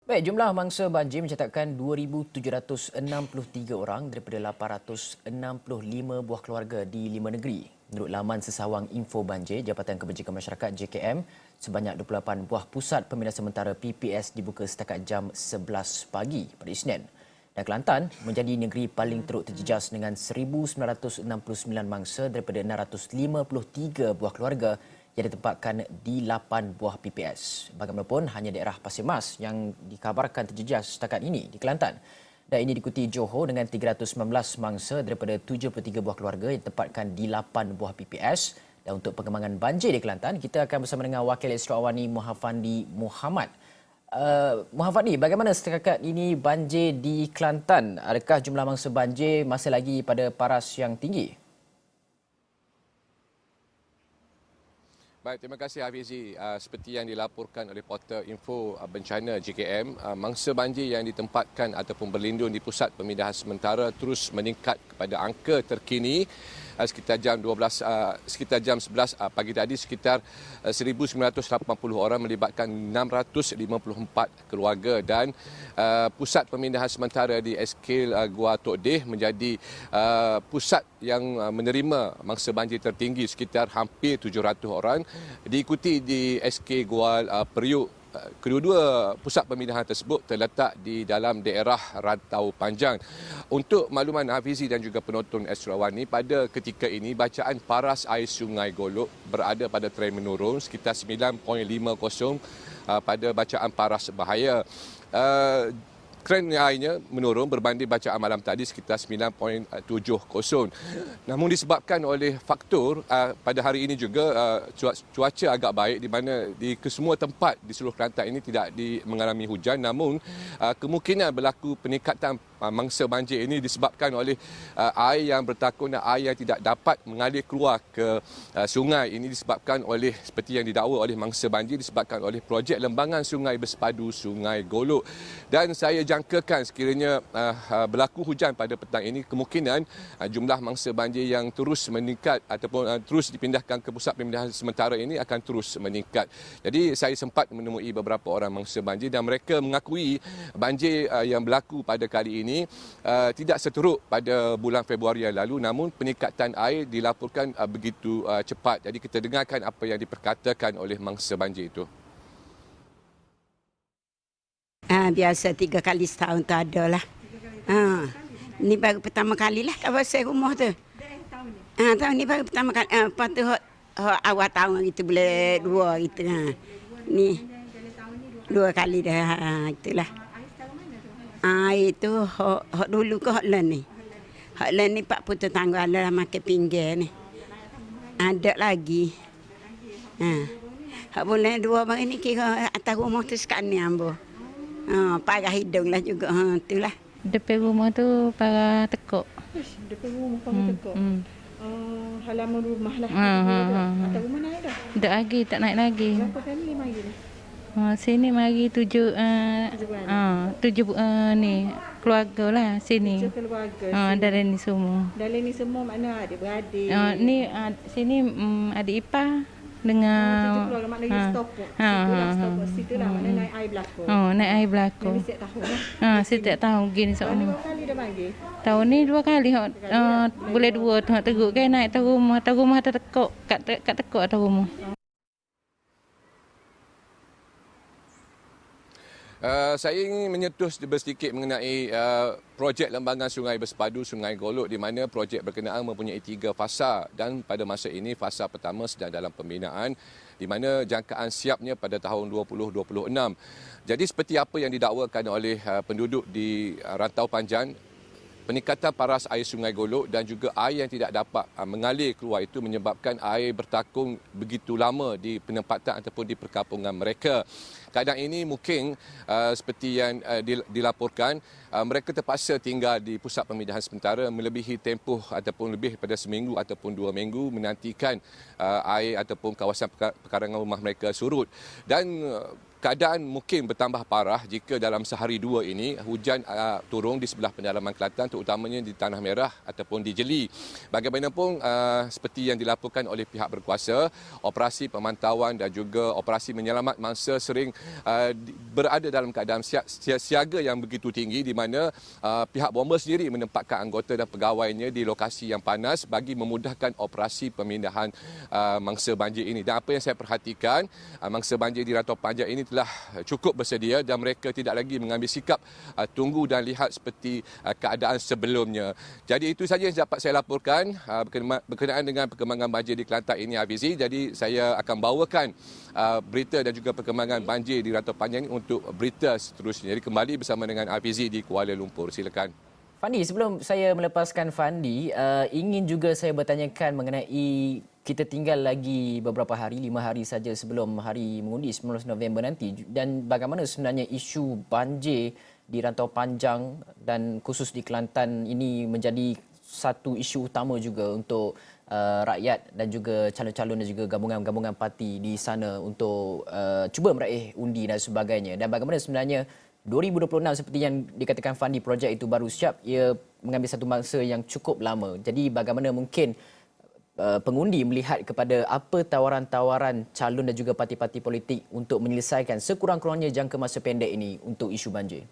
Baik, jumlah mangsa banjir mencatatkan 2,763 orang daripada 865 buah keluarga di 5 negeri. Menurut laman sesawang info banjir Jabatan Kebajikan Masyarakat JKM, sebanyak 28 buah pusat pemindahan sementara PPS dibuka setakat jam 11 pagi pada Isnin. Dan Kelantan menjadi negeri paling teruk terjejas dengan 1,969 mangsa daripada 653 buah keluarga yang ditempatkan di 8 buah PPS. Bagaimanapun, hanya daerah Pasir Mas yang dikabarkan terjejas setakat ini di Kelantan. Dan ini diikuti Johor dengan 319 mangsa daripada 73 buah keluarga yang ditempatkan di 8 buah PPS. Dan untuk pengembangan banjir di Kelantan, kita akan bersama dengan Wakil Ekstraordinari Muhafandi Muhammad. Muhafandi, bagaimana setakat ini banjir di Kelantan? Adakah jumlah mangsa banjir masih lagi pada paras yang tinggi? Baik, terima kasih Hafizi. Seperti yang dilaporkan oleh portal info bencana JKM, mangsa banjir yang ditempatkan ataupun berlindung di pusat pemindahan sementara terus meningkat kepada angka terkini sekitar jam 11 pagi tadi, sekitar 1,980 orang melibatkan 654 keluarga, dan pusat pemindahan sementara di SK Gua Tok Deh menjadi pusat yang menerima mangsa banjir tertinggi sekitar hampir 700 orang, diikuti di SK Gua Periuk. Kedua-dua pusat pemindahan tersebut terletak di dalam daerah Rantau Panjang. Untuk makluman Hafizi dan juga penonton Ekstrawani, pada ketika ini bacaan paras air Sungai Golok berada pada trend menurun sekitar 9.50 pada bacaan paras bahaya. Trend airnya menurun berbanding bacaan malam tadi sekitar 9.70. Namun disebabkan oleh faktor pada hari ini juga cuaca agak baik, di mana di kesemua tempat di seluruh Kelantan ini tidak mengalami hujan, namun kemungkinan berlaku peningkatan mangsa banjir ini disebabkan oleh air yang bertakun dan air yang tidak dapat mengalir keluar ke sungai. Ini disebabkan oleh, seperti yang didakwa oleh mangsa banjir, disebabkan oleh projek lembangan sungai bersepadu Sungai Golok. Dan saya jangkakan sekiranya berlaku hujan pada petang ini, kemungkinan jumlah mangsa banjir yang terus meningkat ataupun terus dipindahkan ke pusat pemindahan sementara ini akan terus meningkat. Jadi saya sempat menemui beberapa orang mangsa banjir dan mereka mengakui banjir yang berlaku pada kali ini tidak seteruk pada bulan Februari yang lalu, namun peningkatan air dilaporkan begitu cepat. Jadi kita dengarkan apa yang diperkatakan oleh mangsa banjir itu. Biasa 3 kali setahun tu ada lah. Ni baru pertama kali lah kawasan rumah tu. Tahun ni baru pertama kali. Lepas tu awal tahun gitu, boleh 2 gitu. Ni 2 kali dah. Itulah. Air tu hok dulu ke hok len ni. Hok len ni 40 tetangga lah makan pinggir ni. Ada lagi. Hok boleh 2 hari ni kira atas rumah tu sekarang ni ambo. Parah hidung lah juga. Itulah. Depan rumah tu para tekuk. Depan rumah para tekuk. Halaman rumah lah. Atas rumah naik dah? Tak lagi, tak naik lagi. Berapa family mari ni? Sini mari 7 ni keluarga lah sini. 7 keluarga. Dalam ni semua. Dalam ni semua makna adik-beradik. Ni sini adik ipar dengan 7 keluarga maknanya stop. Situlah makna naik air belakang. Naik air belakang. Jadi setiap tahun lah. Setiap tahun gini Tahun ni semua. berapa kali dah mari? Tahun ni 2 kali boleh 2 tu teruk kan naik atas rumah tertekuk kat tekuk atas rumah. Saya ingin menyentuh sedikit mengenai projek lembangan sungai bersepadu Sungai Golok, di mana projek berkenaan mempunyai 3 fasa, dan pada masa ini fasa pertama sedang dalam pembinaan, di mana jangkaan siapnya pada tahun 2026. Jadi seperti apa yang didakwakan oleh penduduk di Rantau Panjang, peningkatan paras air Sungai Golok dan juga air yang tidak dapat mengalir keluar itu menyebabkan air bertakung begitu lama di penempatan ataupun di perkampungan mereka. Keadaan ini mungkin seperti yang dilaporkan, mereka terpaksa tinggal di pusat pemindahan sementara melebihi tempoh ataupun lebih daripada seminggu ataupun 2 minggu menantikan air ataupun kawasan pekarangan rumah mereka surut. Dan keadaan mungkin bertambah parah jika dalam sehari 2 ini hujan turun di sebelah pendalaman Kelantan, terutamanya di Tanah Merah ataupun di Jeli. Bagaimanapun seperti yang dilaporkan oleh pihak berkuasa, operasi pemantauan dan juga operasi menyelamat mangsa sering berada dalam keadaan siaga yang begitu tinggi di mana pihak bomba sendiri menempatkan anggota dan pegawainya di lokasi yang panas bagi memudahkan operasi pemindahan mangsa banjir ini. Dan apa yang saya perhatikan, mangsa banjir di Rantau Panjang ini telah cukup bersedia dan mereka tidak lagi mengambil sikap tunggu dan lihat seperti keadaan sebelumnya. Jadi itu saja yang dapat saya laporkan berkenaan dengan perkembangan banjir di Kelantan ini, Hafizi. Jadi saya akan bawakan berita dan juga perkembangan banjir di Rantau Panjang ini untuk berita seterusnya. Jadi kembali bersama dengan Hafizi di Kuala Lumpur. Silakan. Fandi, sebelum saya melepaskan Fandi, ingin juga saya bertanyakan mengenai kita tinggal lagi beberapa hari, 5 hari saja sebelum hari mengundi 19 November nanti, dan bagaimana sebenarnya isu banjir di Rantau Panjang dan khusus di Kelantan ini menjadi satu isu utama juga untuk rakyat dan juga calon-calon dan juga gabungan-gabungan parti di sana untuk cuba meraih undi dan sebagainya. Dan bagaimana sebenarnya 2026 seperti yang dikatakan Fandi, projek itu baru siap, ia mengambil satu masa yang cukup lama. Jadi bagaimana mungkin pengundi melihat kepada apa tawaran-tawaran calon dan juga parti-parti politik untuk menyelesaikan sekurang-kurangnya jangka masa pendek ini untuk isu banjir?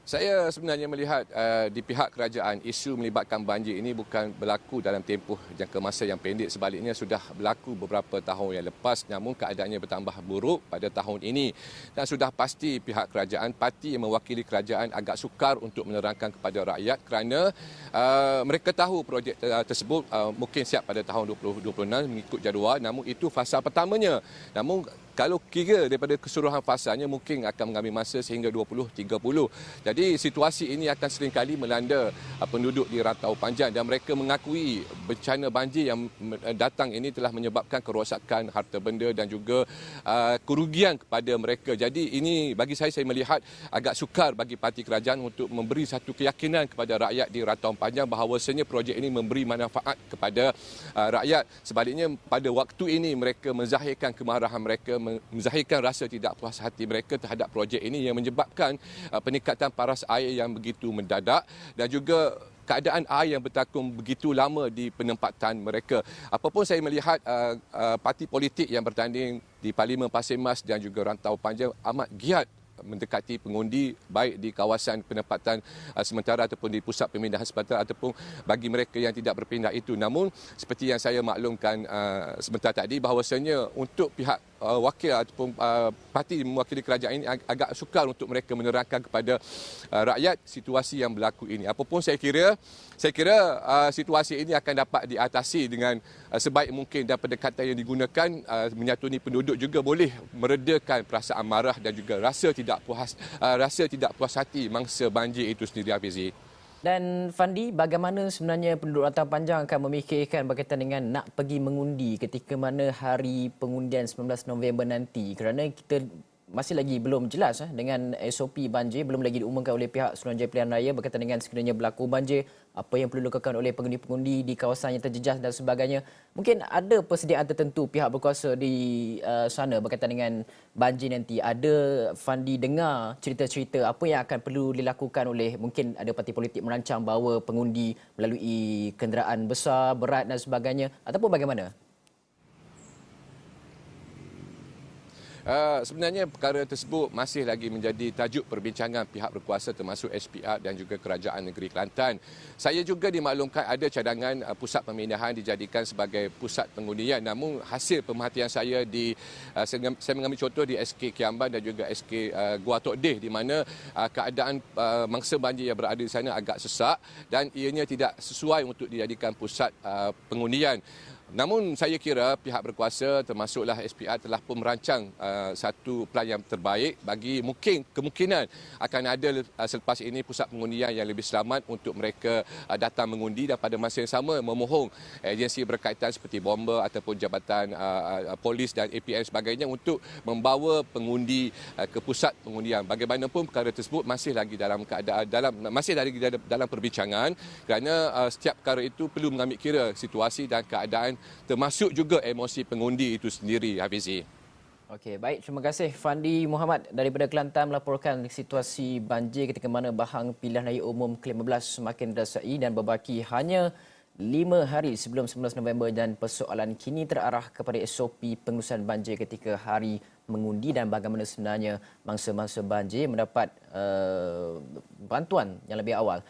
Saya sebenarnya melihat di pihak kerajaan isu melibatkan banjir ini bukan berlaku dalam tempoh jangka masa yang pendek. Sebaliknya sudah berlaku beberapa tahun yang lepas, namun keadaannya bertambah buruk pada tahun ini. Dan sudah pasti pihak kerajaan, parti yang mewakili kerajaan agak sukar untuk menerangkan kepada rakyat kerana mereka tahu projek tersebut mungkin siap pada tahun 2026 mengikut jadual, namun itu fasa pertamanya. Namun kalau kira daripada keseluruhan fasanya mungkin akan mengambil masa sehingga 2030. Jadi situasi ini akan seringkali melanda penduduk di Rantau Panjang dan mereka mengakui bencana banjir yang datang ini telah menyebabkan kerosakan harta benda dan juga kerugian kepada mereka. Jadi ini bagi saya melihat agak sukar bagi parti kerajaan untuk memberi satu keyakinan kepada rakyat di Rantau Panjang bahawasanya projek ini memberi manfaat kepada rakyat. Sebaliknya pada waktu ini mereka menzahirkan kemarahan mereka, menzahirkan rasa tidak puas hati mereka terhadap projek ini yang menyebabkan peningkatan paras air yang begitu mendadak dan juga keadaan air yang bertakung begitu lama di penempatan mereka. Apapun saya melihat parti politik yang bertanding di Parlimen Pasir Mas dan juga Rantau Panjang amat giat mendekati pengundi baik di kawasan penempatan sementara ataupun di pusat pemindahan sementara ataupun bagi mereka yang tidak berpindah itu. Namun seperti yang saya maklumkan sebentar tadi bahawasanya untuk pihak wakil ataupun parti mewakili kerajaan ini agak sukar untuk mereka menerangkan kepada rakyat situasi yang berlaku ini. Apapun saya kira situasi ini akan dapat diatasi dengan sebaik mungkin dan pendekatan yang digunakan menyatuni penduduk juga boleh meredakan perasaan marah dan juga rasa tidak puas hati mangsa banjir itu sendiri, Hafizi. Dan Fandi, bagaimana sebenarnya penduduk Rantau Panjang akan memikirkan berkaitan dengan nak pergi mengundi ketika mana hari pengundian 19 November nanti? Kerana kita masih lagi belum jelas dengan SOP banjir, belum lagi diumumkan oleh pihak Suruhanjaya Pilihan Raya berkaitan dengan sekiranya berlaku banjir, apa yang perlu dilakukan oleh pengundi-pengundi di kawasan yang terjejas dan sebagainya. Mungkin ada persediaan tertentu pihak berkuasa di sana berkaitan dengan banjir nanti. Ada Fandi dengar cerita-cerita apa yang akan perlu dilakukan oleh, mungkin ada parti politik merancang bahawa pengundi melalui kenderaan besar, berat dan sebagainya, ataupun bagaimana? Sebenarnya perkara tersebut masih lagi menjadi tajuk perbincangan pihak berkuasa termasuk SPR dan juga Kerajaan Negeri Kelantan. Saya juga dimaklumkan ada cadangan pusat pemindahan dijadikan sebagai pusat pengundian. Namun hasil pemerhatian saya saya mengambil contoh di SK Kiamban dan juga SK Gua Tok Deh di mana keadaan mangsa banjir yang berada di sana agak sesak dan ianya tidak sesuai untuk dijadikan pusat pengundian. Namun saya kira pihak berkuasa termasuklah SPR telah pun merancang satu plan yang terbaik bagi kemungkinan akan ada selepas ini pusat pengundian yang lebih selamat untuk mereka datang mengundi dan pada masa yang sama memohon agensi berkaitan seperti bomba ataupun jabatan polis dan APM sebagainya untuk membawa pengundi ke pusat pengundian. Bagaimanapun perkara tersebut masih lagi dalam perbincangan kerana setiap perkara itu perlu mengambil kira situasi dan keadaan termasuk juga emosi pengundi itu sendiri, Hafizi. Okey, baik. Terima kasih Fandi Muhammad daripada Kelantan melaporkan situasi banjir ketika mana bahang pilihan raya umum ke-15 semakin dirasai dan berbaki hanya 5 hari sebelum 19 November dan persoalan kini terarah kepada SOP pengurusan banjir ketika hari mengundi dan bagaimana sebenarnya mangsa-mangsa banjir mendapat bantuan yang lebih awal.